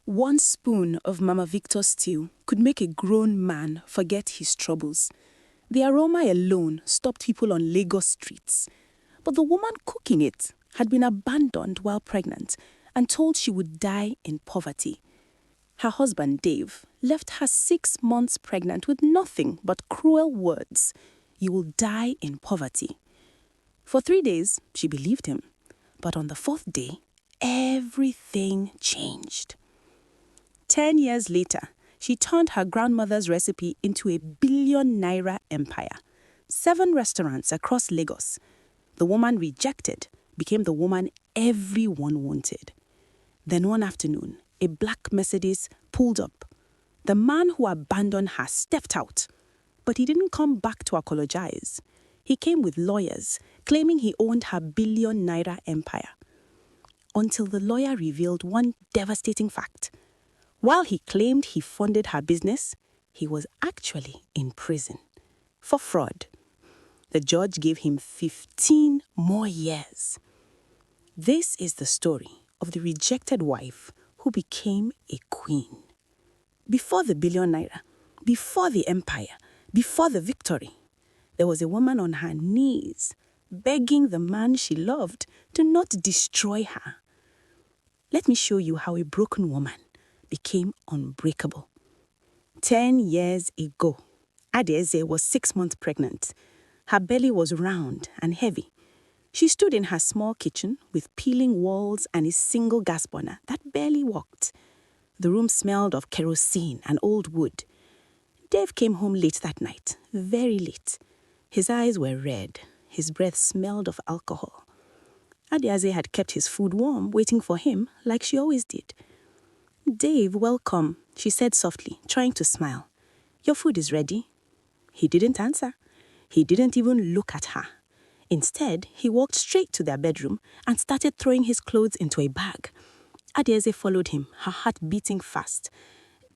One spoon of Mama Victor's stew could make a grown man forget his troubles. The aroma alone stopped people on Lagos streets. But the woman cooking it had been abandoned while pregnant and told she would die in poverty. Her husband, Dave, left her 6 months pregnant with nothing but cruel words. "You will die in poverty." For 3 days, she believed him. But on the 4th day, everything changed. 10 years later, she turned her grandmother's recipe into a Billionaire empire. 7 restaurants across Lagos. The woman rejected became the woman everyone wanted. Then one afternoon, a black Mercedes pulled up. The man who abandoned her stepped out, but he didn't come back to apologize. He came with lawyers, claiming he owned her Billionaire empire. Until the lawyer revealed one devastating fact. While he claimed he funded her business, he was actually in prison for fraud. The judge gave him 15 more years. This is the story of the rejected wife who became a queen. Before the Billionaire, before the empire, before the victory, there was a woman on her knees begging the man she loved to not destroy her. Let me show you how a broken woman became unbreakable. 10 years ago, Adeze was 6 months pregnant. Her belly was round and heavy. She stood in her small kitchen with peeling walls and a single gas burner that barely worked. The room smelled of kerosene and old wood. Dave came home late that night, very late. His eyes were red. His breath smelled of alcohol. Adeze had kept his food warm, waiting for him like she always did. "Dave, welcome," she said softly, trying to smile. "Your food is ready." He didn't answer. He didn't even look at her. Instead, he walked straight to their bedroom and started throwing his clothes into a bag. Adeze followed him, her heart beating fast.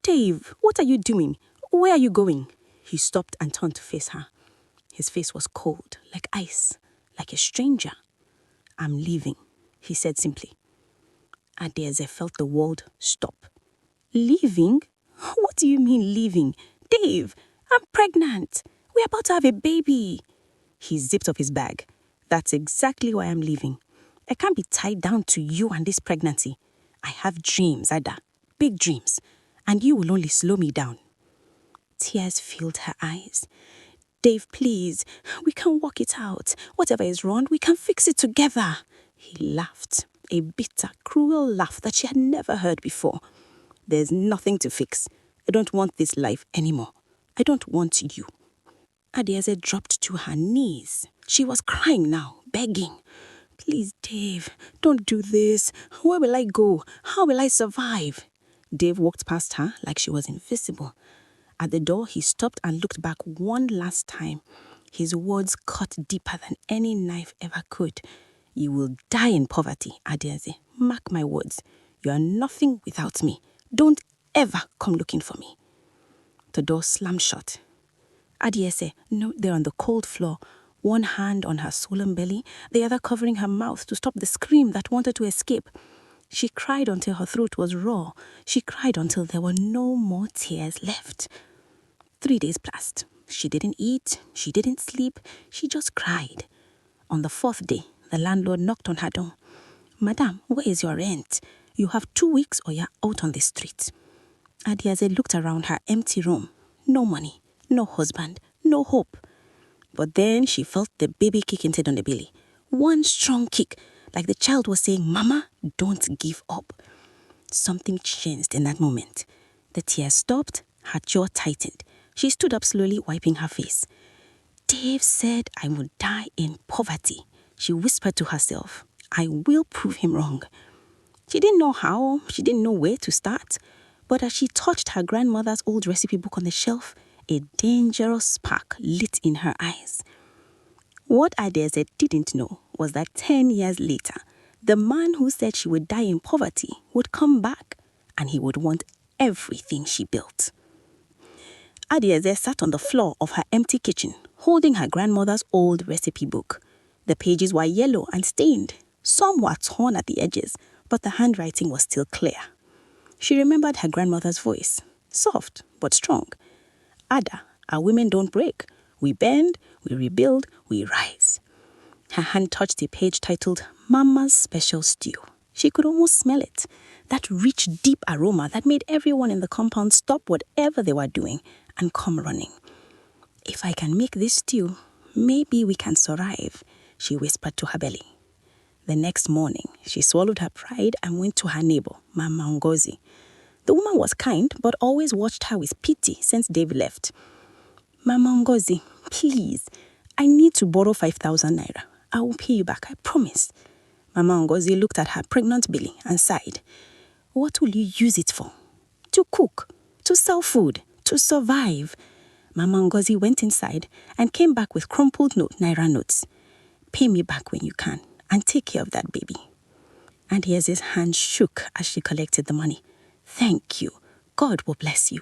"Dave, what are you doing? Where are you going?" He stopped and turned to face her. His face was cold, like ice, like a stranger. "I'm leaving," he said simply. Adeze felt the world stop. "Leaving? What do you mean leaving? Dave, I'm pregnant. We're about to have a baby." He zipped up his bag. "That's exactly why I'm leaving. I can't be tied down to you and this pregnancy. I have dreams, Ada, big dreams, and you will only slow me down." Tears filled her eyes. "Dave, please, we can work it out. Whatever is wrong, we can fix it together." He laughed, a bitter, cruel laugh that she had never heard before. "There's nothing to fix. I don't want this life anymore. I don't want you." Adeze dropped to her knees. She was crying now, begging. "Please, Dave, don't do this. Where will I go? How will I survive?" Dave walked past her like she was invisible. At the door, he stopped and looked back one last time. His words cut deeper than any knife ever could. "You will die in poverty, Adeze. Mark my words. You are nothing without me. Don't ever come looking for me." The door slammed shut. Adeze knelt there on the cold floor, one hand on her swollen belly, the other covering her mouth to stop the scream that wanted to escape. She cried until her throat was raw. She cried until there were no more tears left. 3 days passed. She didn't eat. She didn't sleep. She just cried. On the 4th day, the landlord knocked on her door. "Madam, where is your rent? You have 2 weeks or you're out on the street." Adeze looked around her empty room. No money, no husband, no hope. But then she felt the baby kick into the belly. One strong kick, like the child was saying, "Mama, don't give up." Something changed in that moment. The tears stopped, her jaw tightened. She stood up slowly, wiping her face. "Dave said I would die in poverty," she whispered to herself. "I will prove him wrong." She didn't know how, she didn't know where to start. But as she touched her grandmother's old recipe book on the shelf, a dangerous spark lit in her eyes. What Adeze didn't know was that 10 years later, the man who said she would die in poverty would come back and he would want everything she built. Adeze sat on the floor of her empty kitchen, holding her grandmother's old recipe book. The pages were yellow and stained. Some were torn at the edges, but the handwriting was still clear. She remembered her grandmother's voice, soft but strong. Ada, our women don't break. We bend, we rebuild, we rise. Her hand touched a page titled Mama's Special Stew. She could almost smell it. That rich, deep aroma that made everyone in the compound stop whatever they were doing and come running. If I can make this stew, maybe we can survive, she whispered to her belly. The next morning, she swallowed her pride and went to her neighbor, Mama Ngozi. The woman was kind, but always watched her with pity since Dave left. Mama Ngozi, please, I need to borrow 5,000 naira. I will pay you back, I promise. Mama Ngozi looked at her pregnant belly and sighed. What will you use it for? To cook, to sell food, to survive. Mama Ngozi went inside and came back with crumpled Naira notes. Pay me back when you can and take care of that baby. And Yeze's hand shook as she collected the money. Thank you. God will bless you.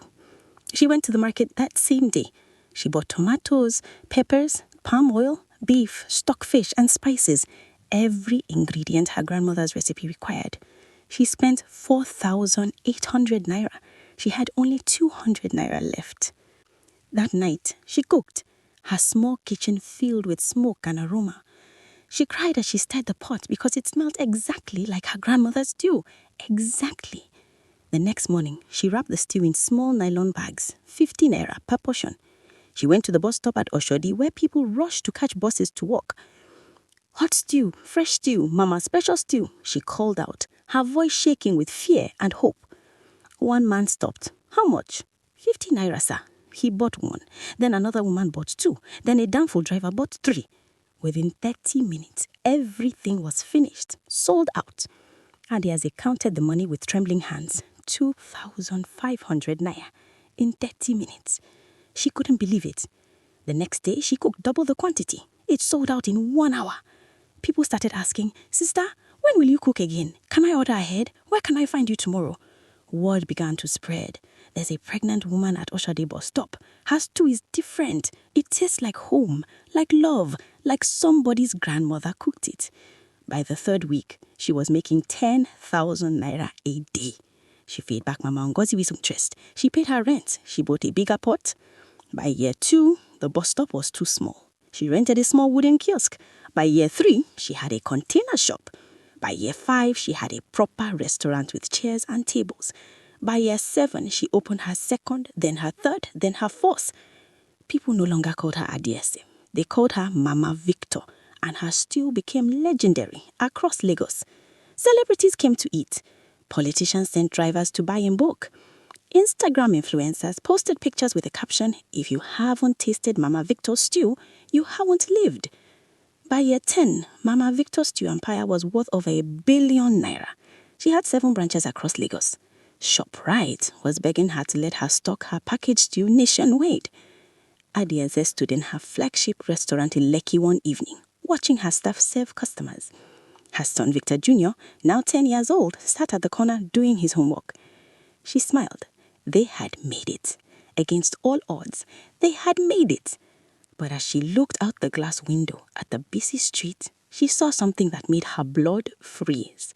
She went to the market that same day. She bought tomatoes, peppers, palm oil, beef, stockfish, and spices. Every ingredient her grandmother's recipe required. She spent 4,800 naira. She had only 200 naira left. That night, she cooked, her small kitchen filled with smoke and aroma. She cried as she stirred the pot because it smelled exactly like her grandmother's stew. Exactly. The next morning, she wrapped the stew in small nylon bags, 50 naira per portion. She went to the bus stop at Oshodi where people rushed to catch buses to work. Hot stew, fresh stew, Mama's special stew, she called out, her voice shaking with fear and hope. One man stopped. How much? 50 naira, sir. He bought one. Then another woman bought two. Then a downfall driver bought three. Within 30 minutes, everything was finished, sold out. And as they counted the money with trembling hands, 2,500 naira in 30 minutes. She couldn't believe it. The next day, she cooked double the quantity. It sold out in 1 hour. People started asking, Sister, when will you cook again? Can I order ahead? Where can I find you tomorrow? Word began to spread. There's a pregnant woman at Oshodi bus stop. Her stew is different. It tastes like home, like love, like somebody's grandmother cooked it. By the third week, she was making 10,000 naira a day. She paid back Mama Ngozi with interest. She paid her rent. She bought a bigger pot. By year 2, the bus stop was too small. She rented a small wooden kiosk. By year 3, she had a container shop. By year 5, she had a proper restaurant with chairs and tables. By year 7, she opened her second, then her third, then her fourth. People no longer called her Adiese. They called her Mama Victor, and her stew became legendary across Lagos. Celebrities came to eat. Politicians sent drivers to buy in bulk. Instagram influencers posted pictures with a caption, "If you haven't tasted Mama Victor's stew, you haven't lived." By year 10, Mama Victor's stew empire was worth over 1 billion naira. She had 7 branches across Lagos. ShopRite was begging her to let her stock her packaged stew nationwide. Adieze stood in her flagship restaurant in Lekki one evening, watching her staff serve customers. Her son Victor Jr., now 10 years old, sat at the corner doing his homework. She smiled. They had made it. Against all odds, they had made it. But as she looked out the glass window at the busy street, she saw something that made her blood freeze.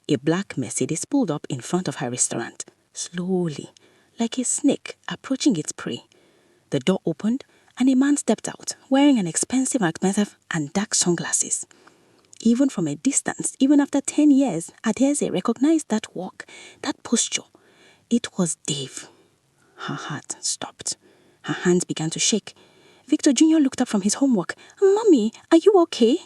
A black Mercedes pulled up in front of her restaurant, slowly, like a snake approaching its prey. The door opened, and a man stepped out, wearing an expensive Macbeth and dark sunglasses. Even from a distance, even after 10 years, Adieze recognized that walk, that posture. It was Dave. Her heart stopped. Her hands began to shake. Victor Jr. looked up from his homework. "Mommy, are you okay?"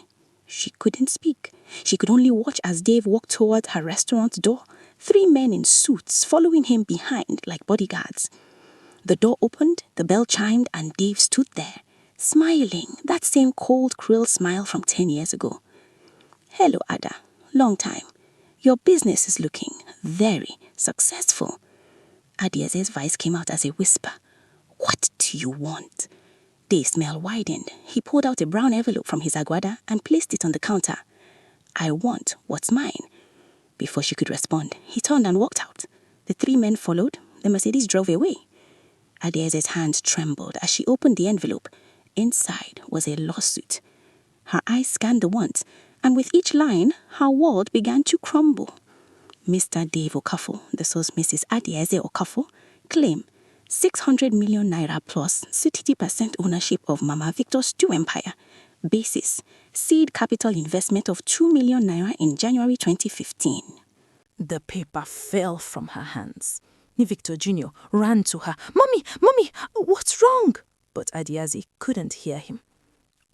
She couldn't speak. She could only watch as Dave walked toward her restaurant door, 3 men in suits following him behind like bodyguards. The door opened, the bell chimed, and Dave stood there, smiling, that same cold, cruel smile from 10 years ago. "Hello, Ada. Long time. Your business is looking very successful." Adieze's voice came out as a whisper. "What do you want?" Dave's smile widened. He pulled out a brown envelope from his aguada and placed it on the counter. "I want what's mine." Before she could respond, he turned and walked out. The 3 men followed. The Mercedes drove away. Adieze's hands trembled as she opened the envelope. Inside was a lawsuit. Her eyes scanned the words, and with each line, her world began to crumble. Mr. Dave Okafor, the source Mrs. Adieze Okafor, claim 600 million naira plus 60% ownership of Mama Victor's Stew Empire. Basis, seed capital investment of 2 million naira in January 2015. The paper fell from her hands. Victor Jr. ran to her. Mommy, what's wrong? But Adiazi couldn't hear him.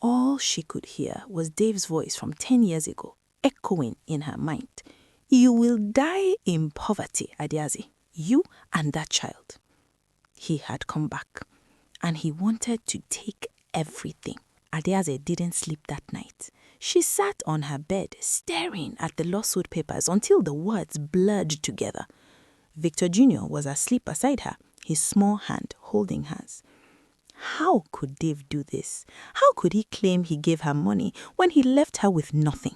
All she could hear was Dave's voice from 10 years ago, echoing in her mind. You will die in poverty, Adiazi. You and that child. He had come back, and he wanted to take everything. Adiaze didn't sleep that night. She sat on her bed, staring at the lawsuit papers until the words blurred together. Victor Jr. was asleep beside her, his small hand holding hers. How could Dave do this? How could he claim he gave her money when he left her with nothing?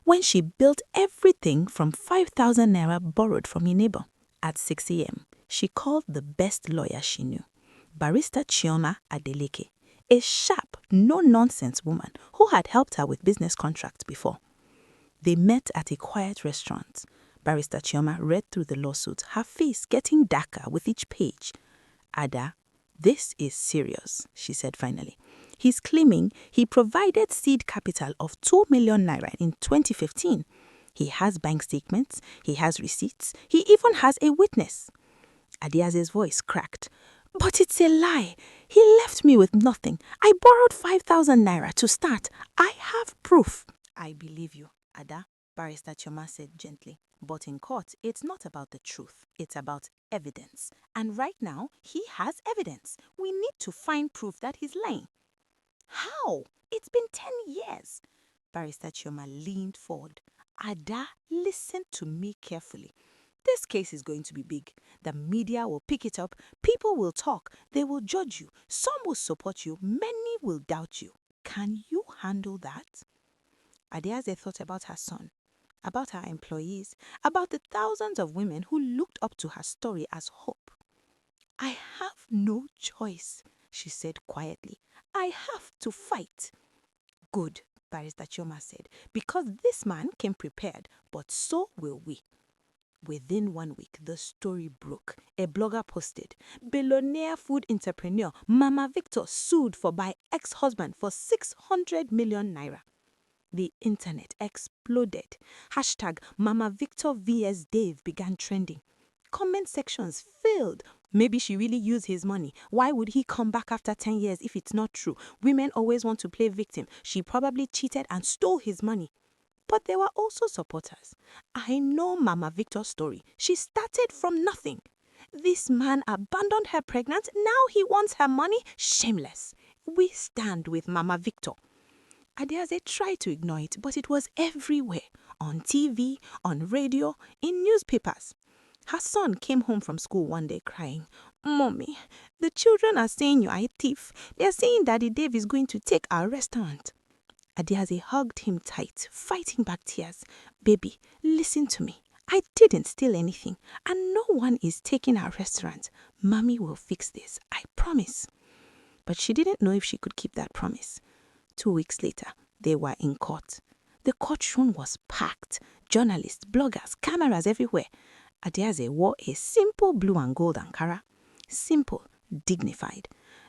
When she built everything from 5,000 naira borrowed from a neighbor? At 6 a.m., she called the best lawyer she knew, Barrister Chioma Adeleke, a sharp, no-nonsense woman who had helped her with business contracts before. They met at a quiet restaurant. Barrister Chioma read through the lawsuit, her face getting darker with each page. Ada, this is serious, she said finally. He's claiming he provided seed capital of 2 million naira in 2015. He has bank statements, he has receipts, he even has a witness. Adiaze's voice cracked. But it's a lie. He left me with nothing. I borrowed 5,000 naira to start. I have proof. I believe you, Ada, Barrister Chioma said gently. But in court, it's not about the truth. It's about evidence. And right now, he has evidence. We need to find proof that he's lying. How? It's been 10 years. Barrister Chioma leaned forward. Ada, listen to me carefully. This case is going to be big. The media will pick it up. People will talk. They will judge you. Some will support you. Many will doubt you. Can you handle that? Adeaze thought about her son, about her employees, about the thousands of women who looked up to her story as hope. I have no choice, she said quietly. I have to fight. Good, Barrister Chioma said, because this man came prepared, but so will we. Within 1 week, the story broke. A blogger posted, Billionaire food entrepreneur Mama Victor sued by ex-husband for 600 million naira. The internet exploded. Hashtag Mama Victor vs Dave began trending. Comment sections filled. Maybe she really used his money. Why would he come back after 10 years if it's not true? Women always want to play victim. She probably cheated and stole his money. But there were also supporters. I know Mama Victor's story. She started from nothing. This man abandoned her pregnant. Now he wants her money. Shameless. We stand with Mama Victor. Adeaze tried to ignore it, but it was everywhere. On TV, on radio, in newspapers. Her son came home from school one day crying, Mommy, the children are saying you are a thief. They are saying Daddy Dave is going to take our restaurant. Adeaze hugged him tight, fighting back tears. Baby, listen to me. I didn't steal anything, and no one is taking our restaurant. Mommy will fix this, I promise. But she didn't know if she could keep that promise. 2 weeks later, they were in court. The courtroom was packed. Journalists, bloggers, cameras everywhere. Adeaze wore a simple blue and gold ankara. Simple, dignified.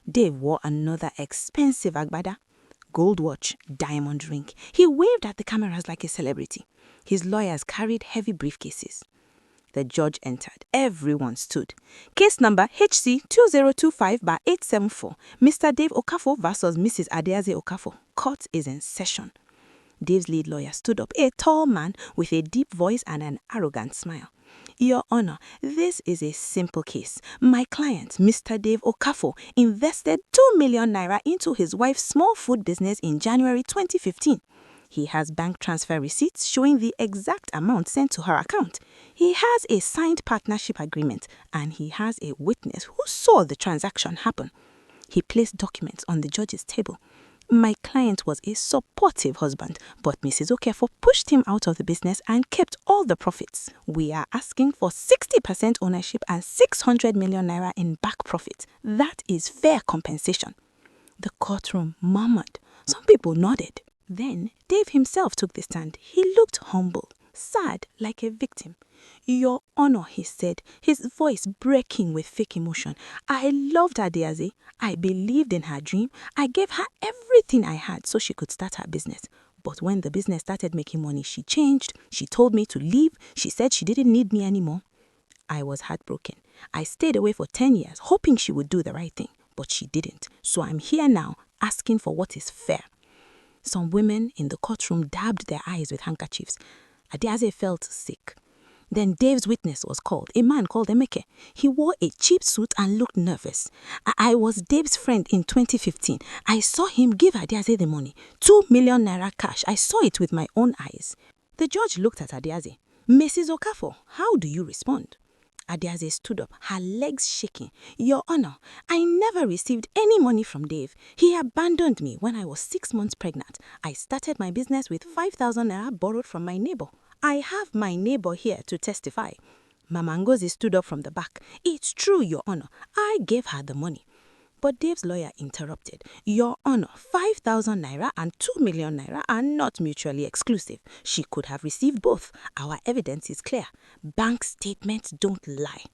Dave wore another expensive agbada. Gold watch, diamond ring. He waved at the cameras like a celebrity. His lawyers carried heavy briefcases. The judge entered. Everyone stood. Case number HC 2025/874. Mr. Dave Okafor versus Mrs. Adeaze Okafor. Court is in session. Dave's lead lawyer stood up, a tall man with a deep voice and an arrogant smile. Your Honor, this is a simple case. My client, Mr. Dave Okafor, invested 2 million naira into his wife's small food business in January 2015. He has bank transfer receipts showing the exact amount sent to her account. He has a signed partnership agreement, and he has a witness who saw the transaction happen. He placed documents on the judge's table. My client was a supportive husband, but Mrs. Okafor pushed him out of the business and kept all the profits. We are asking for 60% ownership and 600 million naira in back profit. That is fair compensation. The courtroom murmured. Some people nodded. Then Dave himself took the stand. He looked humble. sad like a victim. Your Honor, he said, his voice breaking with fake emotion. I loved Adiaze. I believed in her dream. I gave her everything I had so she could start her business. But when the business started making money, she changed. She told me to leave. She said she didn't need me anymore. I was heartbroken. I stayed away for 10 years, hoping she would do the right thing. But she didn't. So I'm here now, asking for what is fair. Some women in the courtroom dabbed their eyes with handkerchiefs. Adiaze felt sick. Then Dave's witness was called, a man called Emeke. He wore a cheap suit and looked nervous. I was Dave's friend in 2015. I saw him give Adiaze the money, 2 million naira cash. I saw it with my own eyes. The judge looked at Adiaze. Mrs. Okafor, how do you respond? Adiaze stood up, her legs shaking. Your Honor, I never received any money from Dave. He abandoned me when I was 6 months pregnant. I started my business with 5,000 naira borrowed from my neighbor. I have my neighbor here to testify. Mama Ngozi stood up from the back. It's true, Your Honor. I gave her the money. But Dave's lawyer interrupted. Your Honor, 5,000 naira and 2 million naira are not mutually exclusive. She could have received both. Our evidence is clear. Bank statements don't lie.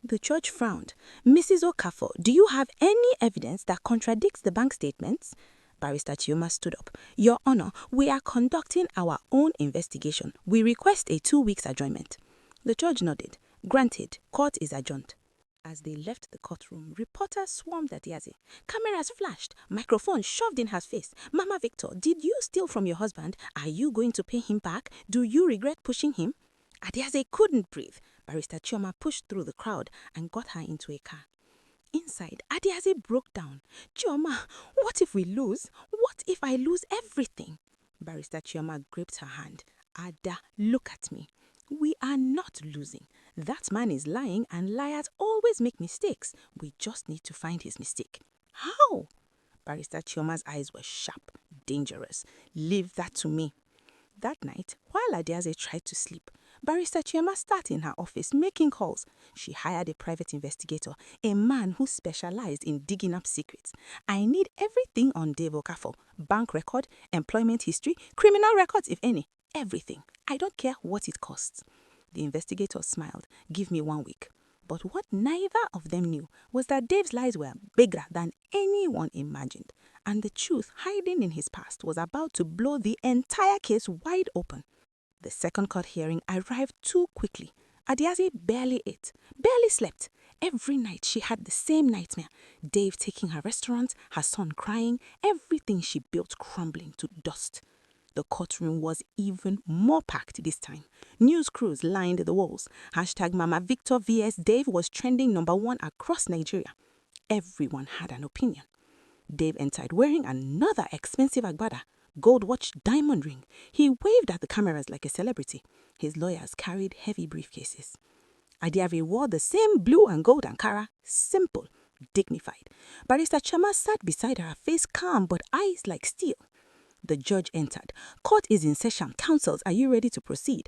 The judge frowned. Mrs. Okafor, do you have any evidence that contradicts the bank statements? Barrister Chioma stood up. Your Honor, we are conducting our own investigation. We request a 2 weeks adjournment. The judge nodded. Granted, court is adjourned. As they left the courtroom, reporters swarmed at Yazi. Cameras flashed, microphones shoved in her face. Mama Victor, did you steal from your husband? Are you going to pay him back? Do you regret pushing him? Adiaze couldn't breathe. Barrister Chioma pushed through the crowd and got her into a car. Inside, Adiaze broke down. Chioma, what if we lose? What if I lose everything? Barrister Chioma gripped her hand. Ada, look at me. We are not losing. That man is lying and liars always make mistakes. We just need to find his mistake. How? Barrister Chioma's eyes were sharp, dangerous. Leave that to me. That night, while Adiaze tried to sleep, Barrister Chioma sat in her office making calls. She hired a private investigator, a man who specialized in digging up secrets. I need everything on Dave Okafor. Bank record, employment history, criminal records if any. Everything. I don't care what it costs. The investigator smiled. Give me 1 week. But what neither of them knew was that Dave's lies were bigger than anyone imagined. And the truth hiding in his past was about to blow the entire case wide open. The second court hearing arrived too quickly. Adiaze barely ate, barely slept. Every night she had the same nightmare. Dave taking her restaurant, her son crying, everything she built crumbling to dust. The courtroom was even more packed this time. News crews lined the walls. Hashtag Mama Victor vs. Dave was trending #1 across Nigeria. Everyone had an opinion. Dave entered wearing another expensive agbada, gold watch, diamond ring. He waved at the cameras like a celebrity. His lawyers carried heavy briefcases. Adiavi wore the same blue and gold Ankara, simple, dignified. Barrister Chama sat beside her, face calm but eyes like steel. The judge entered. Court is in session. Counsels, are you ready to proceed?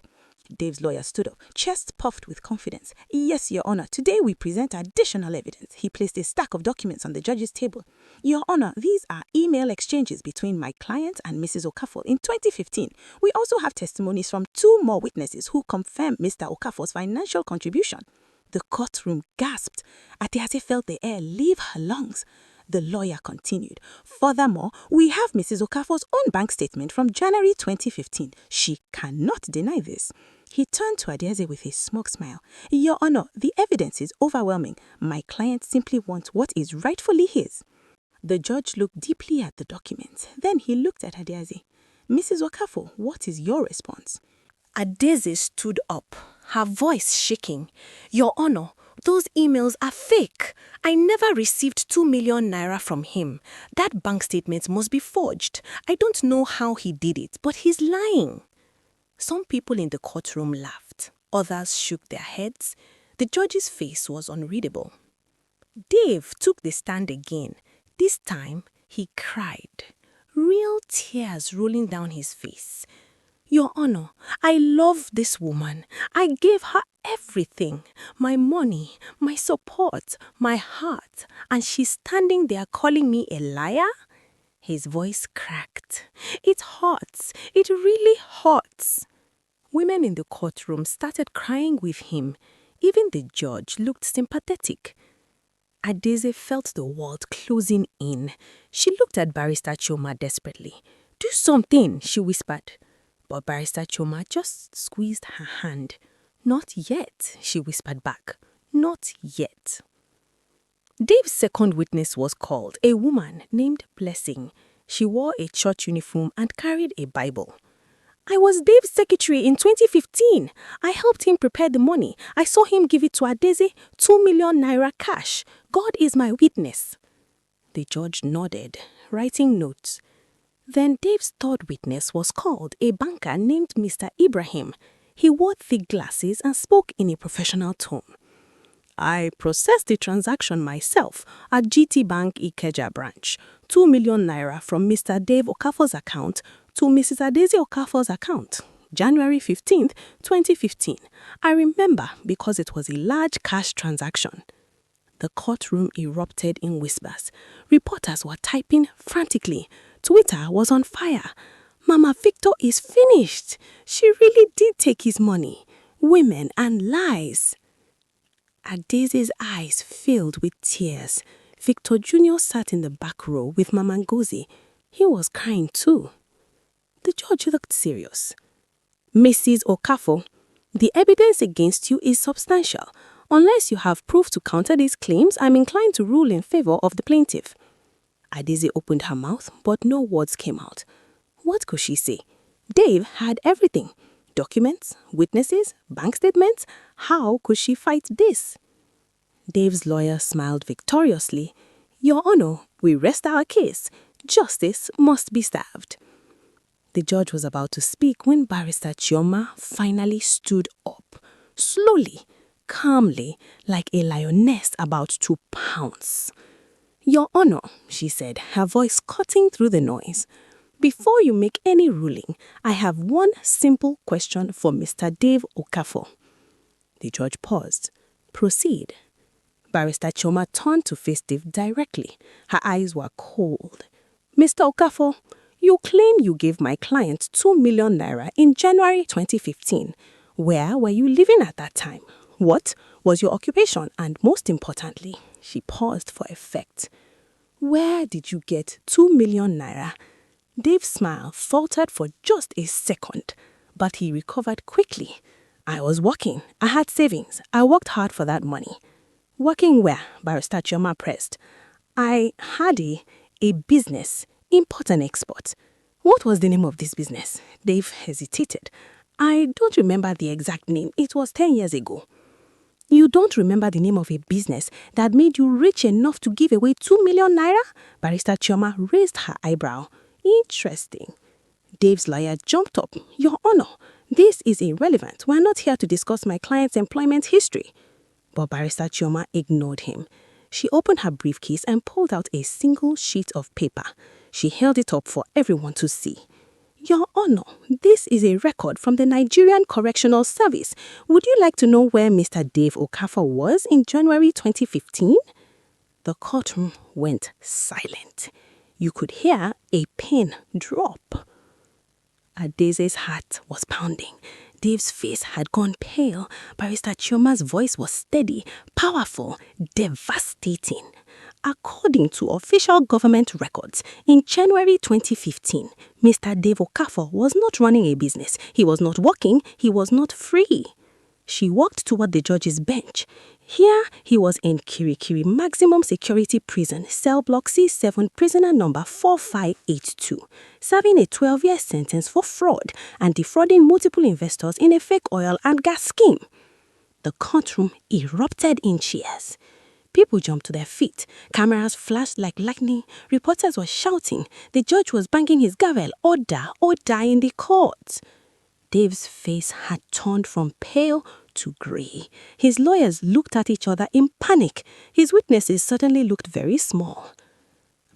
Dave's lawyer stood up, chest puffed with confidence. Yes, Your Honor. Today we present additional evidence. He placed a stack of documents on the judge's table. Your Honor, these are email exchanges between my client and Mrs. Okafor in 2015. We also have testimonies from 2 more witnesses who confirm Mr. Okafor's financial contribution. The courtroom gasped. Adiaze felt the air leave her lungs. The lawyer continued. Furthermore, we have Mrs. Okafor's own bank statement from January 2015. She cannot deny this. He turned to Adiaze with a smug smile. Your Honor, the evidence is overwhelming. My client simply wants what is rightfully his. The judge looked deeply at the documents. Then he looked at Adiaze. Mrs. Okafor, what is your response? Adiaze stood up, her voice shaking. Your Honor, those emails are fake. I never received 2 million naira from him. That bank statement must be forged. I don't know how he did it, but he's lying. Some people in the courtroom laughed. Others shook their heads. The judge's face was unreadable. Dave took the stand again. This time, he cried, real tears rolling down his face. Your Honor, I love this woman. I gave her everything. My money, my support, my heart. And she's standing there calling me a liar? His voice cracked. It hurts. It really hurts. Women in the courtroom started crying with him. Even the judge looked sympathetic. Adeze felt the world closing in. She looked at Barrister Choma desperately. "Do something," she whispered. But Barrister Choma just squeezed her hand. "Not yet," she whispered back. "Not yet." Dave's second witness was called, a woman named Blessing. She wore a church uniform and carried a Bible. "I was Dave's secretary in 2015. I helped him prepare the money. I saw him give it to Adeze, 2 million naira cash. God is my witness." The judge nodded, writing notes. Then Dave's third witness was called, a banker named Mr. Ibrahim. He wore thick glasses and spoke in a professional tone. "I processed the transaction myself at GT Bank Ikeja branch. 2 million naira from Mr. Dave Okafor's account to Mrs. Adeze Okafor's account. January 15th, 2015. I remember because it was a large cash transaction." The courtroom erupted in whispers. Reporters were typing frantically. Twitter was on fire. "Mama Victor is finished. She really did take his money. Women and lies." Adeze's eyes filled with tears. Victor Jr. sat in the back row with Mama Ngozi. He was crying too. The judge looked serious. "Mrs. Okafor, the evidence against you is substantial. Unless you have proof to counter these claims, I'm inclined to rule in favor of the plaintiff." Adeze opened her mouth, but no words came out. What could she say? Dave had everything. Documents, witnesses, bank statements. How could she fight this? Dave's lawyer smiled victoriously. "Your Honor, we rest our case. Justice must be served." The judge was about to speak when Barrister Chioma finally stood up, slowly, calmly, like a lioness about to pounce. "Your Honor," she said, her voice cutting through the noise, "before you make any ruling, I have one simple question for Mr. Dave Okafor." The judge paused. "Proceed." Barrister Chioma turned to face Dave directly. Her eyes were cold. "Mr. Okafor, you claim you gave my client 2 million naira in January 2015. Where were you living at that time? What was your occupation? And most importantly," she paused for effect, "where did you get 2 million naira?" Dave's smile faltered for just a second, but he recovered quickly. "I was working. I had savings. I worked hard for that money." "Working where?" Barrister Chioma pressed. "I had a business, import and export." "What was the name of this business?" Dave hesitated. "I don't remember the exact name. It was 10 years ago." "You don't remember the name of a business that made you rich enough to give away 2 million naira? Barrister Chioma raised her eyebrow. "Interesting." Dave's lawyer jumped up. "Your Honor, this is irrelevant. We're not here to discuss my client's employment history." But Barrister Chioma ignored him. She opened her briefcase and pulled out a single sheet of paper. She held it up for everyone to see. "Your Honor, this is a record from the Nigerian Correctional Service. Would you like to know where Mr. Dave Okafor was in January 2015? The courtroom went silent. You could hear a pin drop. Adeze's heart was pounding. Dave's face had gone pale. Barrister Chioma's voice was steady, powerful, devastating. According to official government records, in January 2015, Mr. Dave Okafor was not running a business. He was not working. He was not free. She walked toward the judge's bench. Here he was in Kirikiri Maximum Security Prison, cell block C7, prisoner number 4582, serving a 12-year sentence for fraud and defrauding multiple investors in a fake oil and gas scheme. The courtroom erupted in cheers. People jumped to their feet. Cameras flashed like lightning. Reporters were shouting. The judge was banging his gavel, "Order, order in the court." Dave's face had turned from pale to grey. His lawyers looked at each other in panic. His witnesses suddenly looked very small.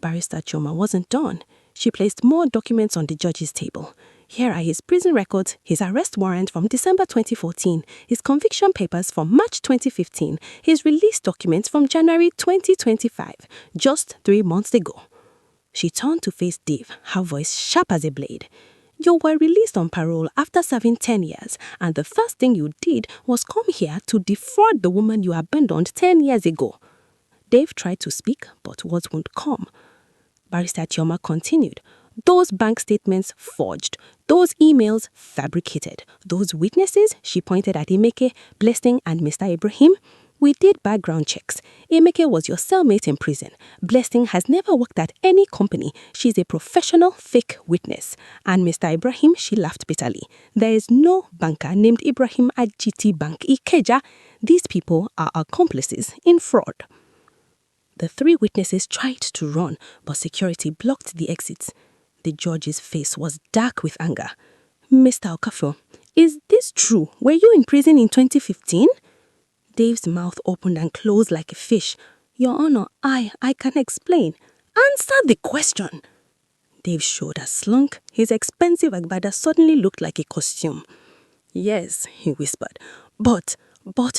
Barrister Chioma wasn't done. She placed more documents on the judge's table. Here are his prison records, his arrest warrant from December 2014, his conviction papers from March 2015, his release documents from January 2025, just 3 months ago. She turned to face Dave, her voice sharp as a blade. You were released on parole after serving 10 years, and the first thing you did was come here to defraud the woman you abandoned 10 years ago. Dave tried to speak, but words wouldn't come. Barrister Chioma continued. Those bank statements forged. Those emails fabricated. Those witnesses, she pointed at Emeke, Blessing and Mr. Ibrahim. We did background checks. Emeke was your cellmate in prison. Blessing has never worked at any company. She's a professional fake witness. And Mr. Ibrahim, she laughed bitterly. There is no banker named Ibrahim at GT Bank Ikeja. These people are accomplices in fraud. The three witnesses tried to run, but security blocked the exits. The judge's face was dark with anger. Mr. Okafor, is this true? Were you in prison in 2015? Dave's mouth opened and closed like a fish. Your Honor, I can explain. Answer the question. Dave's shoulders slunk. His expensive agbada suddenly looked like a costume. Yes, he whispered. But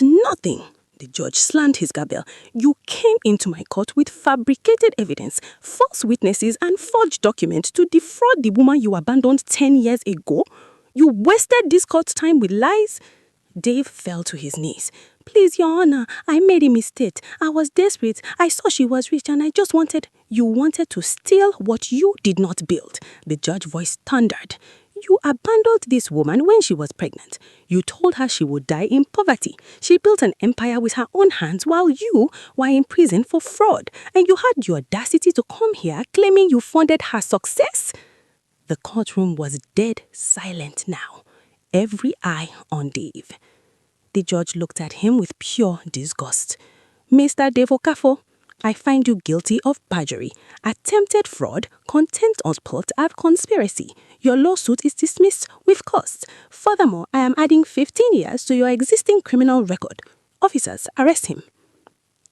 nothing. The judge slammed his gavel. You came into my court with fabricated evidence, false witnesses and forged documents to defraud the woman you abandoned 10 years ago. You wasted this court's time with lies. Dave fell to his knees. Please, Your Honor, I made a mistake. I was desperate. I saw she was rich and I just wanted... You wanted to steal what you did not build. The judge's voice thundered. You abandoned this woman when she was pregnant. You told her she would die in poverty. She built an empire with her own hands while you were in prison for fraud. And you had the audacity to come here claiming you funded her success? The courtroom was dead silent now. Every eye on Dave. The judge looked at him with pure disgust. Mr. Dave Okafor, I find you guilty of perjury, attempted fraud, contempt of court, and conspiracy. Your lawsuit is dismissed with costs. Furthermore, I am adding 15 years to your existing criminal record. Officers, arrest him.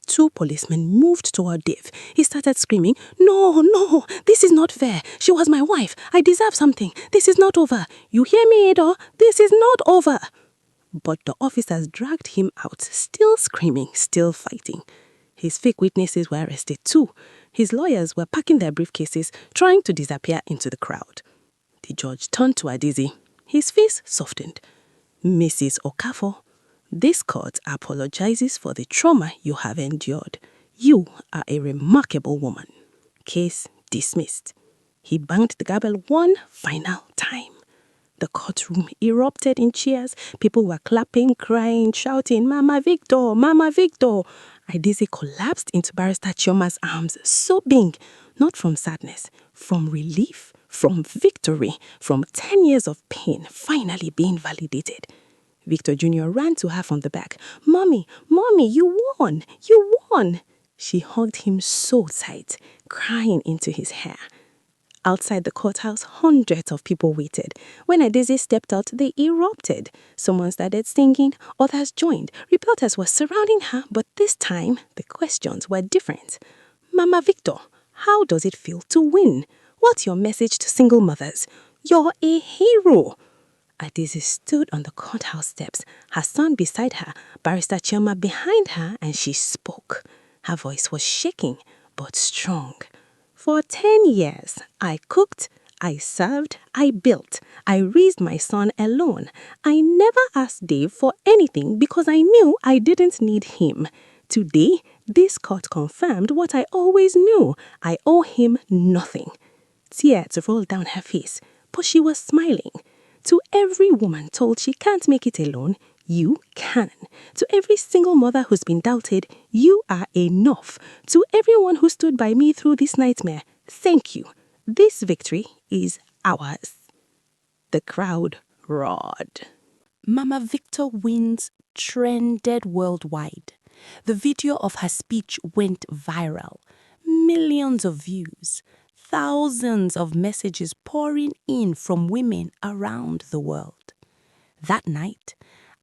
Two policemen moved toward Dave. He started screaming, No, this is not fair. She was my wife. I deserve something. This is not over. You hear me, Edo? This is not over. But the officers dragged him out, still screaming, still fighting. His fake witnesses were arrested too. His lawyers were packing their briefcases, trying to disappear into the crowd. The judge turned to Adizi. His face softened. Mrs. Okafor, this court apologizes for the trauma you have endured. You are a remarkable woman. Case dismissed. He banged the gavel one final time. The courtroom erupted in cheers. People were clapping, crying, shouting, Mama Victor, Mama Victor. Adizi collapsed into Barrister Chioma's arms, sobbing, not from sadness, from relief, from victory, from 10 years of pain finally being validated. Victor Jr. ran to her from the back. Mommy, you won! You won! She hugged him so tight, crying into his hair. Outside the courthouse, hundreds of people waited. When Adizi stepped out, they erupted. Someone started singing, others joined. Reporters were surrounding her, but this time, the questions were different. Mama Victor, how does it feel to win? What's your message to single mothers? You're a hero. Adizi stood on the courthouse steps, her son beside her, Barrister Chioma behind her, and she spoke. Her voice was shaking, but strong. For 10 years, I cooked, I served, I built. I raised my son alone. I never asked Dave for anything because I knew I didn't need him. Today, this court confirmed what I always knew. I owe him nothing. Tears rolled down her face, but she was smiling. To every woman told she can't make it alone, you can. To every single mother who's been doubted, you are enough. To everyone who stood by me through this nightmare, thank you. This victory is ours. The crowd roared. Mama Victor wins trended worldwide. The video of her speech went viral. Millions of views. Thousands of messages pouring in from women around the world. That night,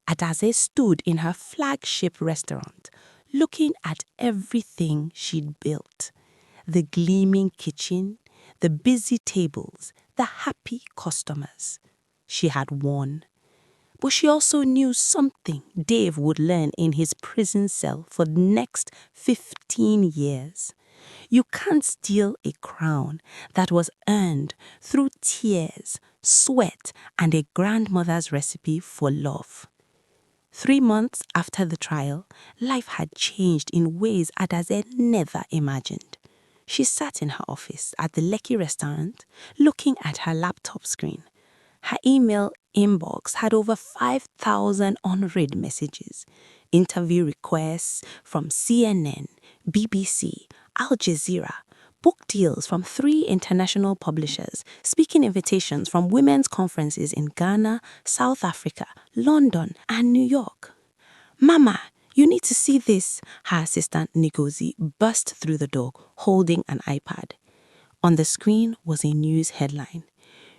Adaze stood in her flagship restaurant, looking at everything she'd built. The gleaming kitchen, the busy tables, the happy customers. She had won. But she also knew something Dave would learn in his prison cell for the next 15 years. You can't steal a crown that was earned through tears, sweat, and a grandmother's recipe for love. 3 months after the trial, life had changed in ways Adaze never imagined. She sat in her office at the Lekki restaurant, looking at her laptop screen. Her email inbox had over 5,000 unread messages, interview requests from CNN, BBC, Al Jazeera, book deals from 3 international publishers, speaking invitations from women's conferences in Ghana, South Africa, London, and New York. "Mama, you need to see this," her assistant Ngozi burst through the door, holding an iPad. On the screen was a news headline: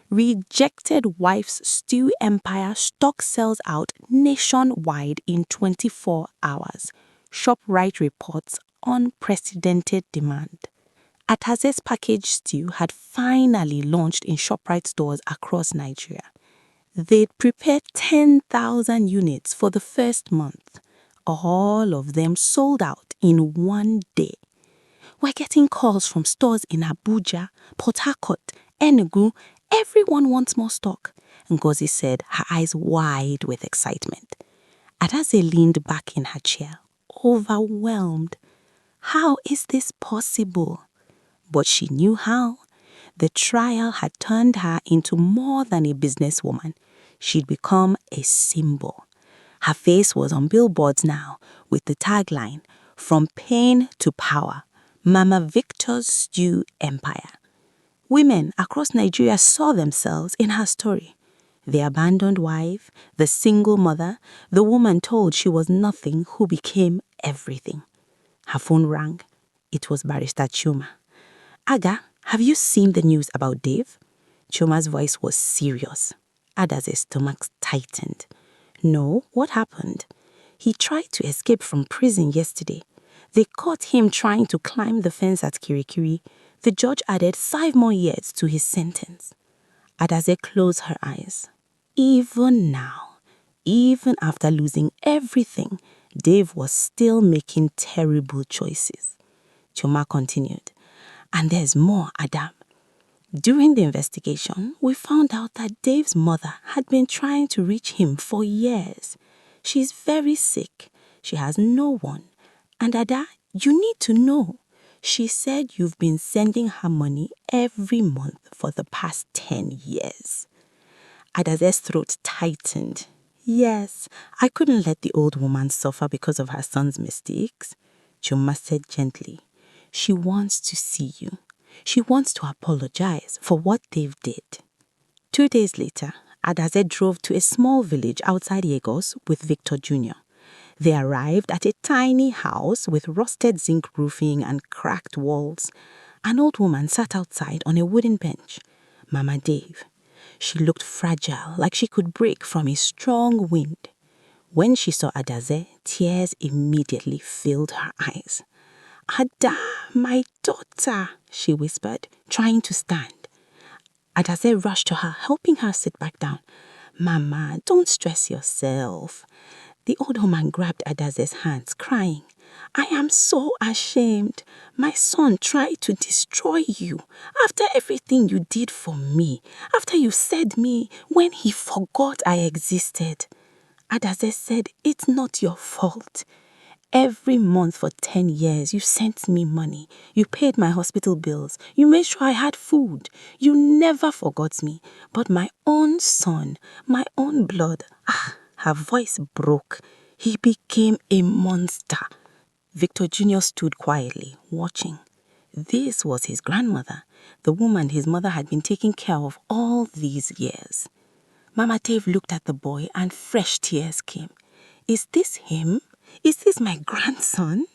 "Rejected wife's stew empire stock sells out nationwide in 24 hours. ShopRite reports unprecedented demand." Ataze's packaged stew had finally launched in ShopRite stores across Nigeria. They'd prepared 10,000 units for the first month. All of them sold out in one day. "We're getting calls from stores in Abuja, Port Harcourt, Enugu. Everyone wants more stock," Ngozi said, her eyes wide with excitement. Adaze leaned back in her chair, overwhelmed. How is this possible? But she knew how. The trial had turned her into more than a businesswoman. She'd become a symbol. Her face was on billboards now, with the tagline, "From pain to power, Mama Victor's Stew Empire." Women across Nigeria saw themselves in her story. The abandoned wife, the single mother, the woman told she was nothing who became everything. Her phone rang. It was Barrister Chuma. "Aga, have you seen the news about Dave?" Chuma's voice was serious. Ada's stomach tightened. "No, what happened?" "He tried to escape from prison yesterday. They caught him trying to climb the fence at Kirikiri. The judge added 5 more years to his sentence." Adaze closed her eyes. Even now, even after losing everything, Dave was still making terrible choices. Chuma continued. "And there's more, Adam. During the investigation, we found out that Dave's mother had been trying to reach him for years. She's very sick. She has no one. And Ada, you need to know. She said you've been sending her money every month for the past 10 years. Adaze's throat tightened. "Yes, I couldn't let the old woman suffer because of her son's mistakes." Chuma said gently. "She wants to see you. She wants to apologize for what Dave did." 2 days later, Adaze drove to a small village outside Lagos with Victor Jr. They arrived at a tiny house with rusted zinc roofing and cracked walls. An old woman sat outside on a wooden bench. Mama Dave. She looked fragile, like she could break from a strong wind. When she saw Adaze, tears immediately filled her eyes. "Ada, my daughter," she whispered, trying to stand. Adaze rushed to her, helping her sit back down. "Mama, don't stress yourself." The old woman grabbed Adaze's hands, crying. "I am so ashamed. My son tried to destroy you after everything you did for me, after you said me when he forgot I existed." Adaze said, "It's not your fault. Every month for 10 years, you sent me money. You paid my hospital bills. You made sure I had food. You never forgot me. But my own son, my own blood." Her voice broke. "He became a monster." Victor Jr. stood quietly, watching. This was his grandmother, the woman his mother had been taking care of all these years. Mama Dave looked at the boy and fresh tears came. "Is this him? Is this my grandson?"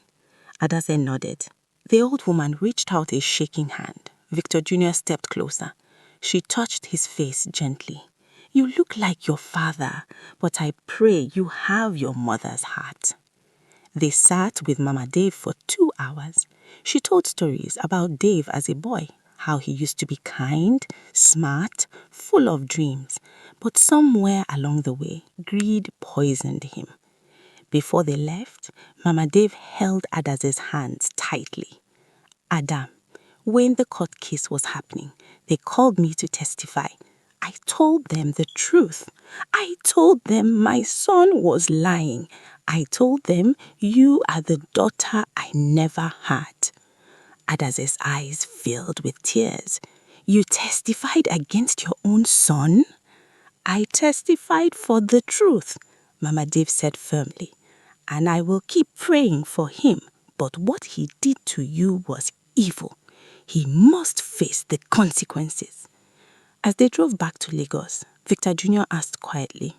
Adaze nodded. The old woman reached out a shaking hand. Victor Jr. stepped closer. She touched his face gently. "You look like your father, but I pray you have your mother's heart." They sat with Mama Dave for 2 hours. She told stories about Dave as a boy, how he used to be kind, smart, full of dreams. But somewhere along the way, greed poisoned him. Before they left, Mama Dave held Adaze's hands tightly. Adam, when the court case was happening, they called me to testify. I told them the truth. I told them my son was lying. I told them you are the daughter I never had. Adaze's eyes filled with tears. You testified against your own son? I testified for the truth, Mama Dave said firmly. And I will keep praying for him. But what he did to you was evil. He must face the consequences. As they drove back to Lagos, Victor Jr. asked quietly,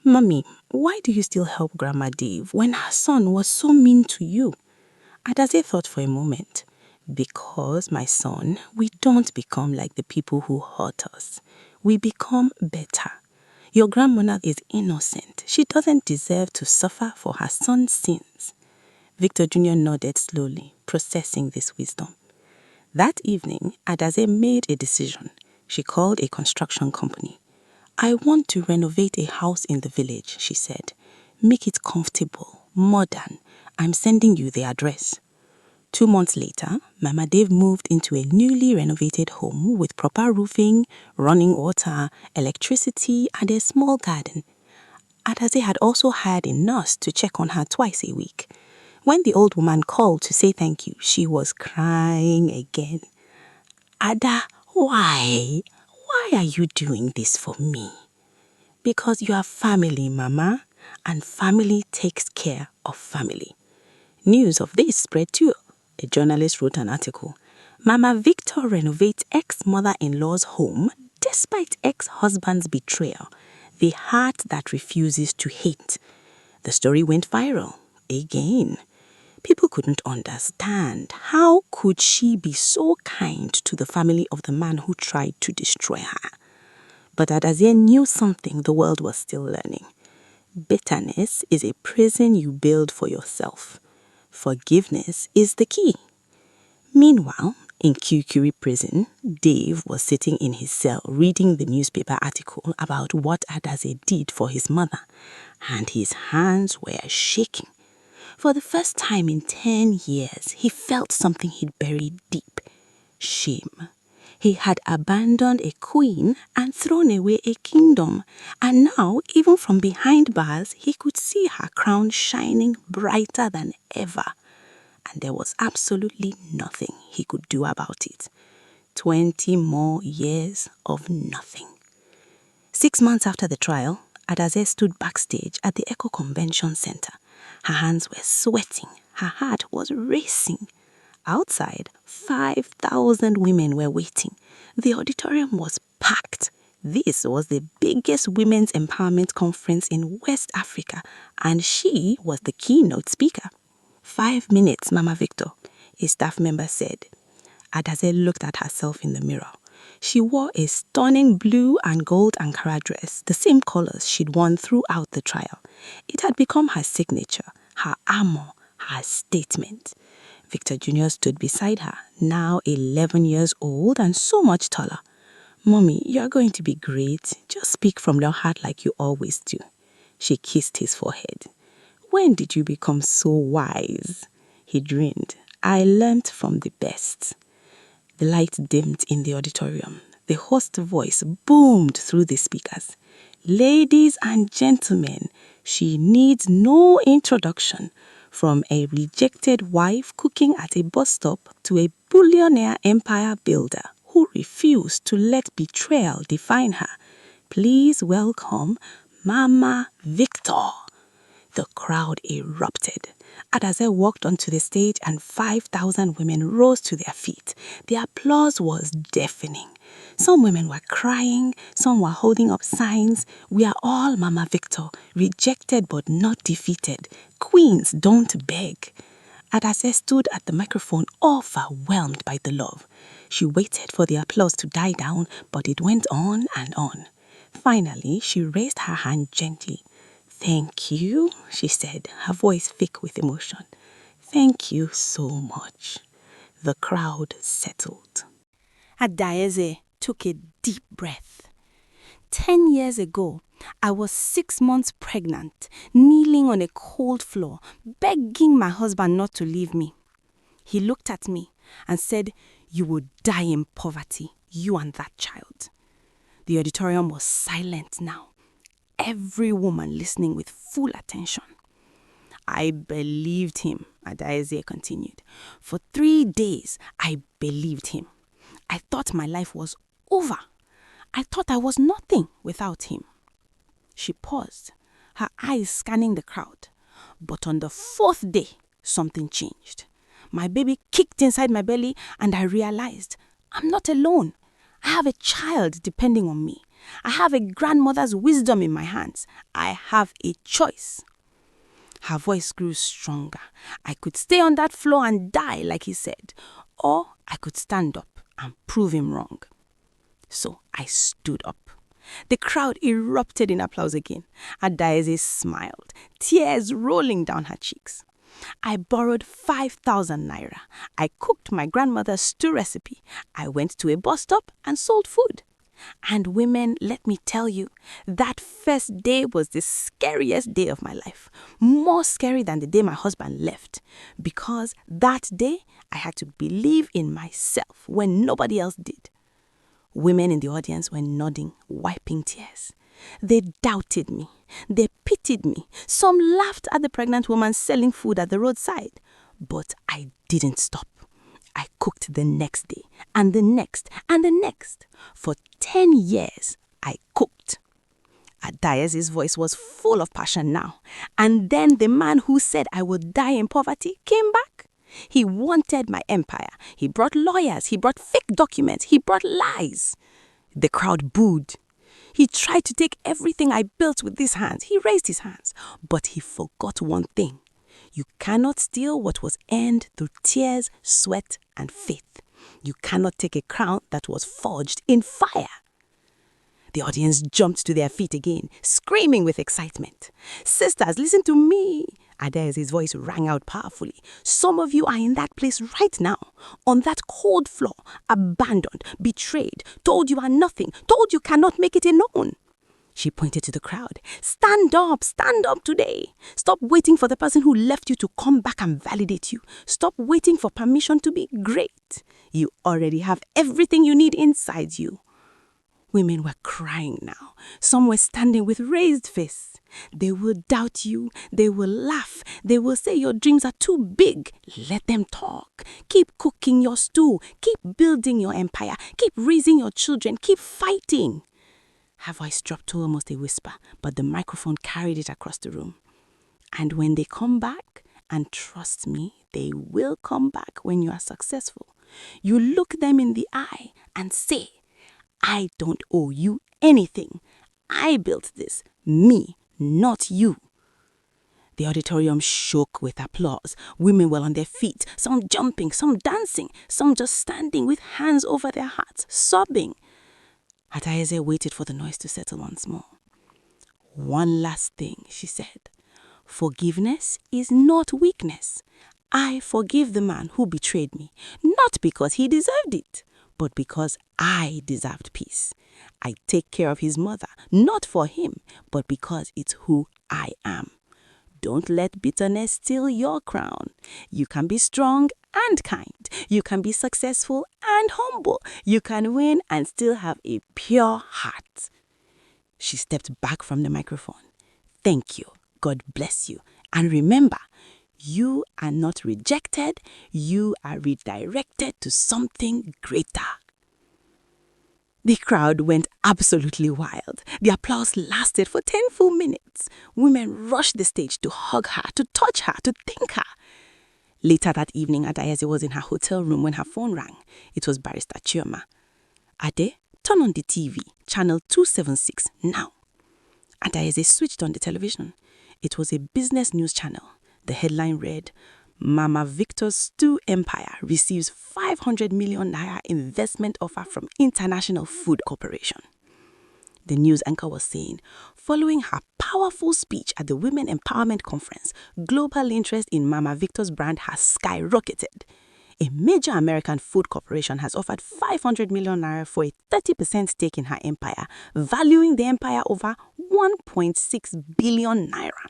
Mommy, why do you still help Grandma Dave when her son was so mean to you? Adaze thought for a moment. Because, my son, we don't become like the people who hurt us. We become better. Your grandmother is innocent. She doesn't deserve to suffer for her son's sins. Victor Jr. nodded slowly, processing this wisdom. That evening, Adaze made a decision. She called a construction company. I want to renovate a house in the village, she said. Make it comfortable, modern. I'm sending you the address. 2 months later, Mama Dave moved into a newly renovated home with proper roofing, running water, electricity, and a small garden. Adaze had also hired a nurse to check on her twice a week. When the old woman called to say thank you, she was crying again. Ada, why? Why are you doing this for me? Because you are family, Mama, and family takes care of family. News of this spread too. A journalist wrote an article. Mama Victor renovates ex-mother-in-law's home despite ex-husband's betrayal. The heart that refuses to hate. The story went viral. Again. People couldn't understand. How could she be so kind to the family of the man who tried to destroy her? But Adaze knew something the world was still learning. Bitterness is a prison you build for yourself. Forgiveness is the key. Meanwhile, in Kukuri prison, Dave was sitting in his cell reading the newspaper article about what Adaze did for his mother, and his hands were shaking. For the first time in 10 years, he felt something he'd buried deep. Shame. He had abandoned a queen and thrown away a kingdom, and now, even from behind bars, he could see her crown shining brighter than ever. And there was absolutely nothing he could do about it. 20 more years of nothing. 6 months after the trial, Adaze stood backstage at the Echo Convention Center. Her hands were sweating. Her heart was racing. Outside, 5,000 women were waiting. The auditorium was packed. This was the biggest women's empowerment conference in West Africa, and she was the keynote speaker. 5 minutes, Mama Victor, a staff member said. Adaze looked at herself in the mirror. She wore a stunning blue and gold Ankara dress, the same colors she'd worn throughout the trial. It had become her signature, her armor, her statement. Victor Jr. stood beside her, now 11 years old and so much taller. Mommy, you're going to be great. Just speak from your heart like you always do. She kissed his forehead. When did you become so wise? He grinned. I learnt from the best. The light dimmed in the auditorium. The host's voice boomed through the speakers. Ladies and gentlemen, she needs no introduction. From a rejected wife cooking at a bus stop to a billionaire empire builder who refused to let betrayal define her. Please welcome Mama Victor. The crowd erupted. Adaze walked onto the stage and 5,000 women rose to their feet. The applause was deafening. Some women were crying, some were holding up signs. We are all Mama Victor, rejected but not defeated. Queens don't beg. Adaze stood at the microphone, overwhelmed by the love. She waited for the applause to die down, but it went on and on. Finally, she raised her hand gently. Thank you, she said, her voice thick with emotion. Thank you so much. The crowd settled. Adaeze took a deep breath. 10 years ago, I was 6 months pregnant, kneeling on a cold floor, begging my husband not to leave me. He looked at me, and said, "You will die in poverty, you and that child." The auditorium was silent now, every woman listening with full attention. "I believed him," Adaeze continued. "For 3 days, I believed him. I thought my life was over. I thought I was nothing without him." She paused, her eyes scanning the crowd. But on the 4th day, something changed. My baby kicked inside my belly and I realized I'm not alone. I have a child depending on me. I have a grandmother's wisdom in my hands. I have a choice. Her voice grew stronger. "I could stay on that floor and die, like he said, or I could stand up and prove him wrong." So I stood up. The crowd erupted in applause again. Adaeze smiled, tears rolling down her cheeks. "I borrowed 5,000 naira. I cooked my grandmother's stew recipe. I went to a bus stop and sold food. And women, let me tell you, that first day was the scariest day of my life. More scary than the day my husband left. Because that day, I had to believe in myself when nobody else did." Women in the audience were nodding, wiping tears. They doubted me. They pitied me. Some laughed at the pregnant woman selling food at the roadside. But I didn't stop. I cooked the next day, and the next, and the next. For 10 years, I cooked. Adaeze's voice was full of passion now. And then the man who said I would die in poverty came back. He wanted my empire. He brought lawyers. He brought fake documents. He brought lies. The crowd booed. He tried to take everything I built with his hands. He raised his hands. But he forgot one thing. You cannot steal what was earned through tears, sweat, and faith. You cannot take a crown that was forged in fire. The audience jumped to their feet again, screaming with excitement. "Sisters, listen to me." Adaeze's voice rang out powerfully. "Some of you are in that place right now, on that cold floor, abandoned, betrayed, told you are nothing, told you cannot make it alone." She pointed to the crowd. Stand up today. Stop waiting for the person who left you to come back and validate you. Stop waiting for permission to be great. You already have everything you need inside you." Women were crying now. Some were standing with raised fists. "They will doubt you. They will laugh. They will say your dreams are too big. Let them talk. Keep cooking your stew. Keep building your empire. Keep raising your children. Keep fighting." Her voice dropped to almost a whisper, but the microphone carried it across the room. "And when they come back, and trust me, they will come back when you are successful, you look them in the eye and say, 'I don't owe you anything. I built this. Me, not you.'" The auditorium shook with applause. Women were on their feet, some jumping, some dancing, some just standing with hands over their hearts, sobbing. Adaeze waited for the noise to settle once more. "One last thing," she said. "Forgiveness is not weakness. I forgive the man who betrayed me, not because he deserved it, but because I deserved peace. I take care of his mother, not for him, but because it's who I am. Don't let bitterness steal your crown. You can be strong and kind. You can be successful and humble. You can win and still have a pure heart." She stepped back from the microphone. "Thank you. God bless you. And remember, you are not rejected. You are redirected to something greater." The crowd went absolutely wild. The applause lasted for 10 full minutes. Women rushed the stage to hug her, to touch her, to thank her. Later that evening, Adaeze was in her hotel room when her phone rang. It was Barrister Chioma. "Ade, turn on the TV, channel 276, now." Adaeze switched on the television. It was a business news channel. The headline read, "Mama Victor's Stew Empire receives 500 million naira investment offer from International Food Corporation." The news anchor was saying, following her powerful speech at the Women Empowerment Conference, global interest in Mama Victor's brand has skyrocketed. A major American food corporation has offered 500 million naira for a 30% stake in her empire, valuing the empire over 1.6 billion naira.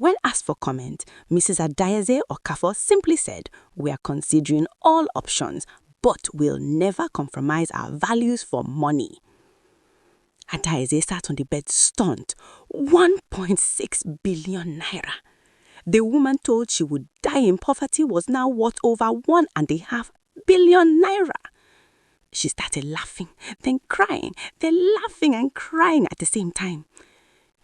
When asked for comment, Mrs. Adaeze Okafor simply said, "We are considering all options, but we'll never compromise our values for money." Adaeze sat on the bed stunned. 1.6 billion naira. The woman told she would die in poverty was now worth over 1.5 billion naira. She started laughing, then crying, then laughing and crying at the same time.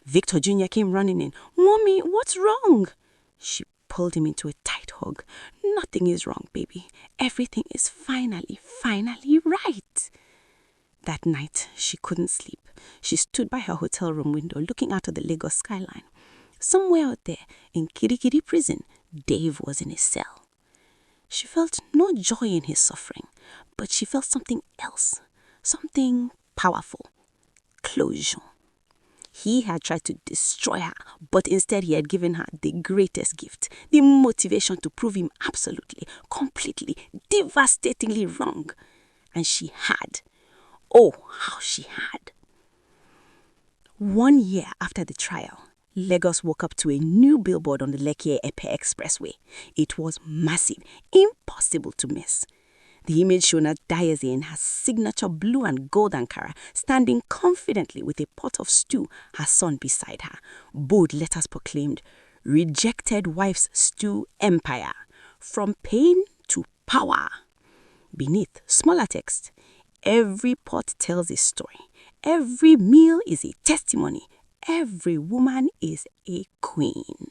Victor Jr. came running in. "Mommy, what's wrong?" She pulled him into a tight hug. "Nothing is wrong, baby. Everything is finally right." That night, she couldn't sleep. She stood by her hotel room window looking out at the Lagos skyline. Somewhere out there, in Kirikiri prison, Dave was in his cell. She felt no joy in his suffering, but she felt something else, something powerful. Closure. He had tried to destroy her, but instead he had given her the greatest gift, the motivation to prove him absolutely, completely, devastatingly wrong. And she had. Oh, how she had. 1 year after the trial, Lagos woke up to a new billboard on the Lekki-Epe Expressway. It was massive, impossible to miss. The image shown Adaeze in her signature blue and gold Ankara, standing confidently with a pot of stew, her son beside her. Bold letters proclaimed, "Rejected wife's stew empire, from pain to power." Beneath, smaller text, "Every pot tells a story. Every meal is a testimony. Every woman is a queen."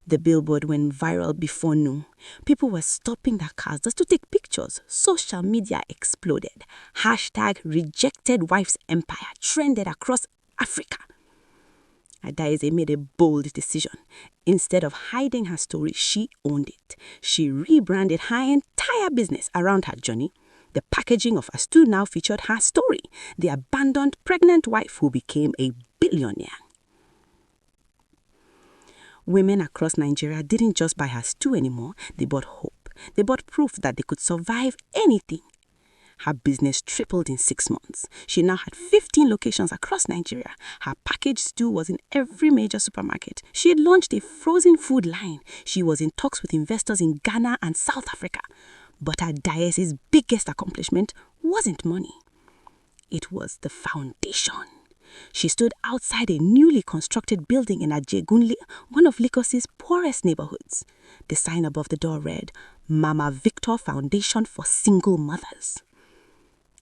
The billboard went viral before noon. People were stopping their cars just to take pictures. Social media exploded. #rejected wife's empire trended across Africa. Adaeze made a bold decision. Instead of hiding her story, she owned it. She rebranded her entire business around her journey. The packaging of her stew now featured her story, the abandoned pregnant wife who became a billionaire. Women across Nigeria didn't just buy her stew anymore, they bought hope. They bought proof that they could survive anything. Her business tripled in 6 months. She now had 15 locations across Nigeria. Her packaged stew was in every major supermarket. She had launched a frozen food line. She was in talks with investors in Ghana and South Africa. But Adaeze's biggest accomplishment wasn't money. It was the foundation. She stood outside a newly constructed building in Ajegunle, one of Lagos's poorest neighborhoods. The sign above the door read, "Mama Victor Foundation for Single Mothers."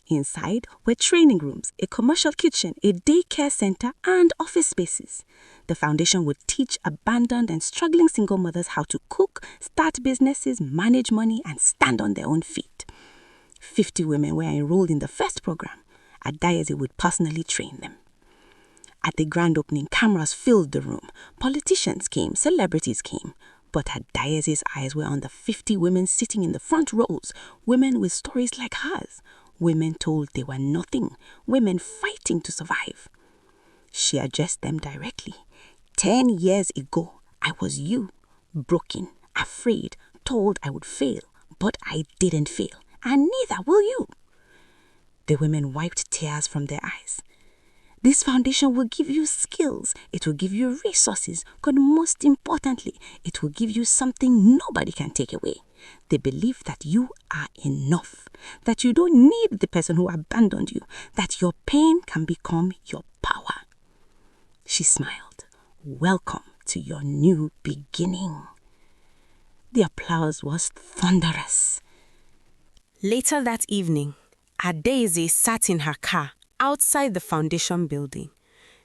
Inside were training rooms, a commercial kitchen, a daycare center, and office spaces. The foundation would teach abandoned and struggling single mothers how to cook, start businesses, manage money, and stand on their own feet. 50 women were enrolled in the first program. Adaeze would personally train them. At the grand opening, cameras filled the room. Politicians came, celebrities came. But Adaeze's eyes were on the 50 women sitting in the front rows, women with stories like hers, women told they were nothing, women fighting to survive. She addressed them directly. 10 years ago, I was you, broken, afraid, told I would fail, but I didn't fail, and neither will you. The women wiped tears from their eyes. This foundation will give you skills, it will give you resources, but most importantly, it will give you something nobody can take away. The belief that you are enough, that you don't need the person who abandoned you, that your pain can become your power. She smiled. Welcome to your new beginning. The applause was thunderous. Later that evening, Adaeze sat in her car outside the foundation building.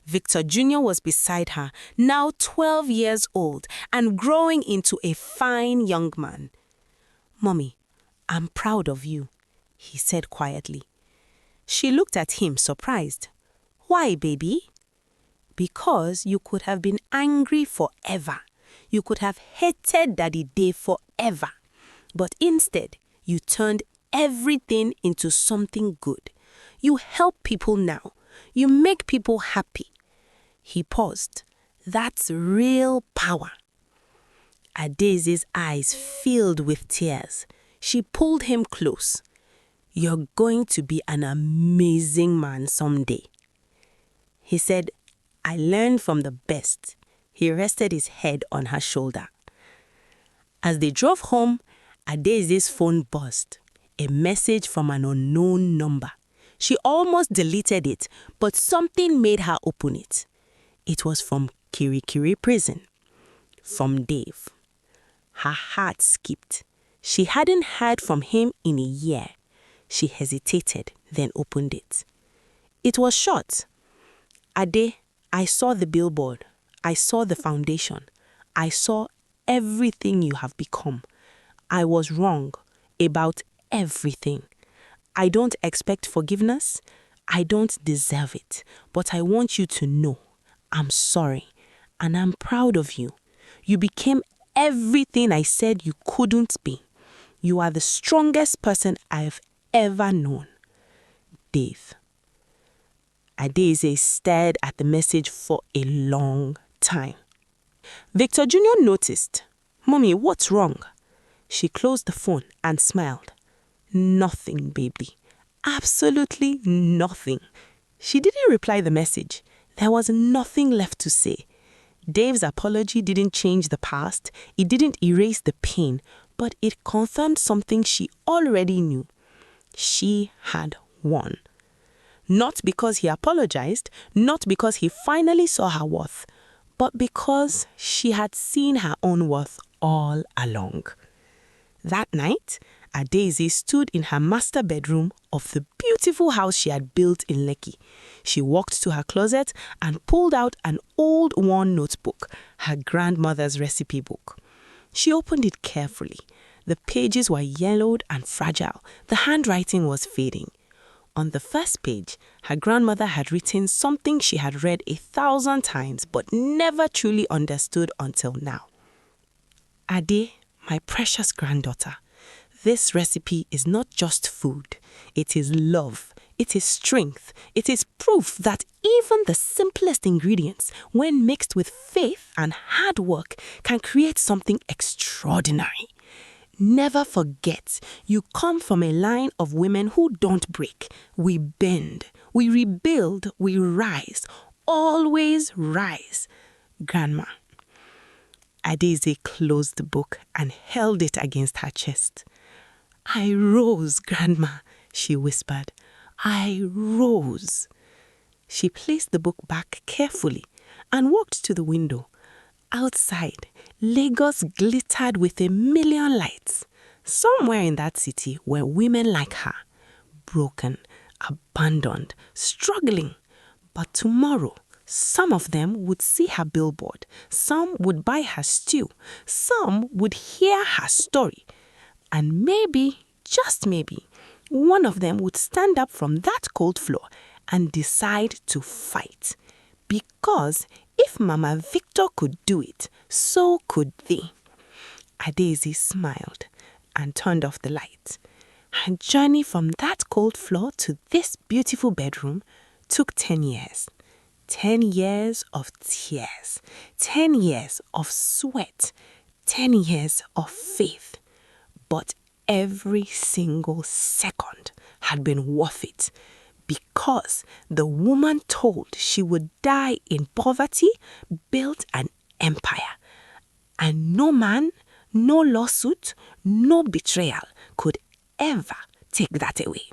Victor Jr. was beside her, now 12 years old and growing into a fine young man. "Mommy, I'm proud of you," he said quietly. She looked at him surprised. "Why, baby?" "Because you could have been angry forever. You could have hated Daddy Dave forever. But instead, you turned everything into something good. You help people now. You make people happy." He paused. "That's real power." Adaeze's eyes filled with tears. She pulled him close. "You're going to be an amazing man someday." He said, "I learned from the best. He rested his head on her shoulder. As they drove home, Adeze's phone buzzed. A message from an unknown number. She almost deleted it, but something made her open it. It was from Kirikiri prison. From Dave. Her heart skipped. She hadn't heard from him in a year. She hesitated, then opened it. It was short. Ade, I saw the billboard. I saw the foundation. I saw everything you have become. I was wrong about everything. I don't expect forgiveness. I don't deserve it. But I want you to know I'm sorry and I'm proud of you. You became everything I said you couldn't be. You are the strongest person I've ever known. Dave. Adeze stared at the message for a long time. Victor Jr. noticed. Mommy, what's wrong? She closed the phone and smiled. Nothing, baby. Absolutely nothing. She didn't reply the message. There was nothing left to say. Dave's apology didn't change the past. It didn't erase the pain, but it confirmed something she already knew. She had won. Not because he apologized, not because he finally saw her worth, but because she had seen her own worth all along. That night, Adeze stood in her master bedroom of the beautiful house she had built in Lekki. She walked to her closet and pulled out an old worn notebook, her grandmother's recipe book. She opened it carefully. The pages were yellowed and fragile. The handwriting was fading. On the first page, her grandmother had written something she had read 1,000 times but never truly understood until now. Ade, my precious granddaughter, this recipe is not just food. It is love. It is strength. It is proof that even the simplest ingredients, when mixed with faith and hard work, can create something extraordinary. Never forget, you come from a line of women who don't break. We bend, we rebuild, we rise. Always rise. Grandma. Adeze closed the book and held it against her chest. I rose, Grandma, she whispered. I rose. She placed the book back carefully and walked to the window. Outside, Lagos glittered with 1,000,000 lights. Somewhere in that city were women like her, broken, abandoned, struggling. But tomorrow, some of them would see her billboard, some would buy her stew, some would hear her story. And maybe, just maybe, one of them would stand up from that cold floor and decide to fight. Because if Mama Victor could do it, so could they. Adeze smiled and turned off the light. Her journey from that cold floor to this beautiful bedroom took 10 years. 10 years of tears, 10 years of sweat, 10 years of faith. But every single second had been worth it because the woman told she would die in poverty built an empire. And no man, no lawsuit, no betrayal could ever take that away.